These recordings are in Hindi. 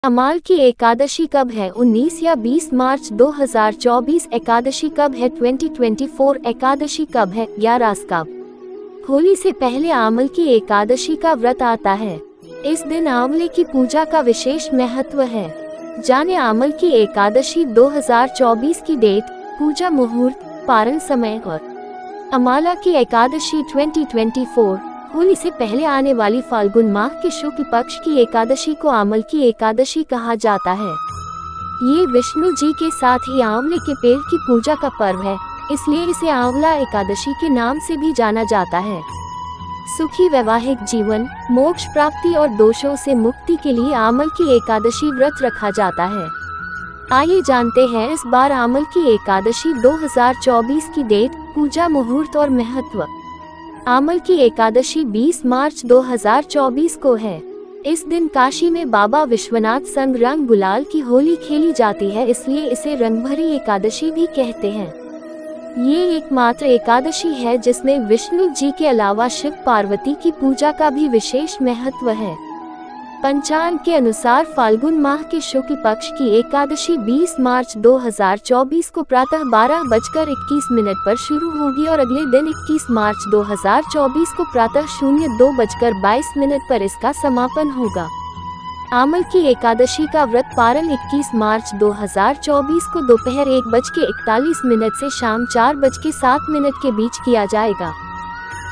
अमाल की एकादशी कब है? 19 या 20 मार्च 2024। एकादशी कब है? 2024। एकादशी कब है? 11 कब? होली से पहले आमल की एकादशी का व्रत आता है। इस दिन आंवले की पूजा का विशेष महत्व है। जाने आमल की एकादशी 2024 की डेट, पूजा मुहूर्त, पारण समय और अमाला की एकादशी 2024। होली से पहले आने वाली फाल्गुन माह के शुक्ल पक्ष की एकादशी को आमल की एकादशी कहा जाता है। ये विष्णु जी के साथ ही आंवले के पेड़ की पूजा का पर्व है, इसलिए इसे आंवला एकादशी के नाम से भी जाना जाता है। सुखी वैवाहिक जीवन, मोक्ष प्राप्ति और दोषों से मुक्ति के लिए आमल की एकादशी व्रत रखा जाता है। आइए जानते हैं इस बार आमल की एकादशी 2024 की डेट, पूजा मुहूर्त और महत्व। आमल की एकादशी 20 मार्च 2024 को है। इस दिन काशी में बाबा विश्वनाथ संग रंग गुलाल की होली खेली जाती है, इसलिए इसे रंगभरी एकादशी भी कहते हैं। ये एकमात्र एकादशी है जिसमें विष्णु जी के अलावा शिव पार्वती की पूजा का भी विशेष महत्व है। पंचांग के अनुसार फाल्गुन माह के शुक्ल पक्ष की एकादशी 20 मार्च 2024 को प्रातः 12:21 पर शुरू होगी और अगले दिन 21 मार्च 2024 को प्रातः 02:22 पर इसका समापन होगा। आमल की एकादशी का व्रत पारण 21 मार्च 2024 को दोपहर 1:41 से शाम 4:07 के बीच किया जाएगा।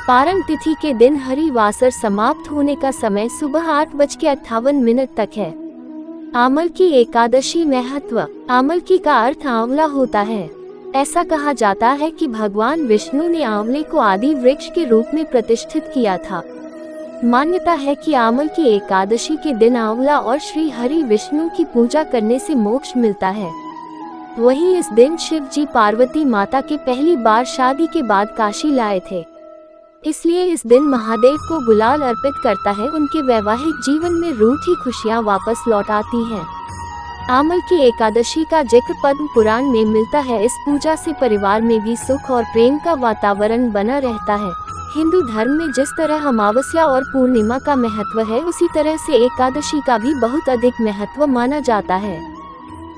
पारण तिथि के दिन हरिवासर समाप्त होने का समय सुबह 8:58 तक है। आमल की एकादशी महत्व। आमल की का अर्थ आंवला होता है। ऐसा कहा जाता है कि भगवान विष्णु ने आंवले को आदि वृक्ष के रूप में प्रतिष्ठित किया था। मान्यता है कि आमल की एकादशी के दिन आंवला और श्री हरि विष्णु की पूजा करने से मोक्ष मिलता है। वहीं इस दिन शिव जी पार्वती माता के पहली बार शादी के बाद काशी लाए थे, इसलिए इस दिन महादेव को गुलाल अर्पित करता है। उनके वैवाहिक जीवन में रूठी खुशियां वापस लौट आती हैं। आमल की एकादशी का जिक्र पद्म पुराण में मिलता है। इस पूजा से परिवार में भी सुख और प्रेम का वातावरण बना रहता है। हिंदू धर्म में जिस तरह अमावस्या और पूर्णिमा का महत्व है, उसी तरह से एकादशी का भी बहुत अधिक महत्व माना जाता है।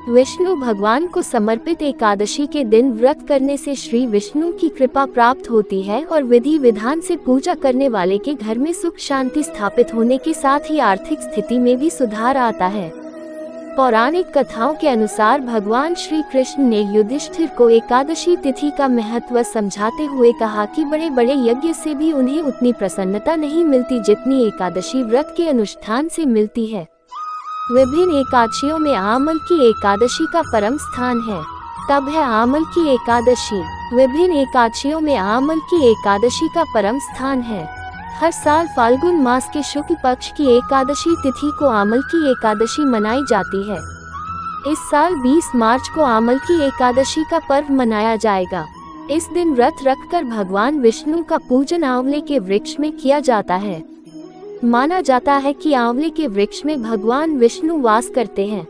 विष्णु भगवान को समर्पित एकादशी के दिन व्रत करने से श्री विष्णु की कृपा प्राप्त होती है और विधि विधान से पूजा करने वाले के घर में सुख शांति स्थापित होने के साथ ही आर्थिक स्थिति में भी सुधार आता है। पौराणिक कथाओं के अनुसार भगवान श्री कृष्ण ने युधिष्ठिर को एकादशी तिथि का महत्व समझाते हुए कहा कि बड़े बड़े यज्ञ से भी उन्हें उतनी प्रसन्नता नहीं मिलती जितनी एकादशी व्रत के अनुष्ठान से मिलती है। विभिन्न एकादशियों में आमल की एकादशी का परम स्थान है। तब है आमल की एकादशी। विभिन्न एकादशियों में आमल की एकादशी का परम स्थान है। हर साल फाल्गुन मास के शुक्ल पक्ष की एकादशी तिथि को आमल की एकादशी मनाई जाती है। इस साल 20 मार्च को आमल की एकादशी का पर्व मनाया जाएगा। इस दिन व्रत रखकर भगवान विष्णु का पूजन आंवले के वृक्ष में किया जाता है। माना जाता है कि आंवले के वृक्ष में भगवान विष्णु वास करते हैं।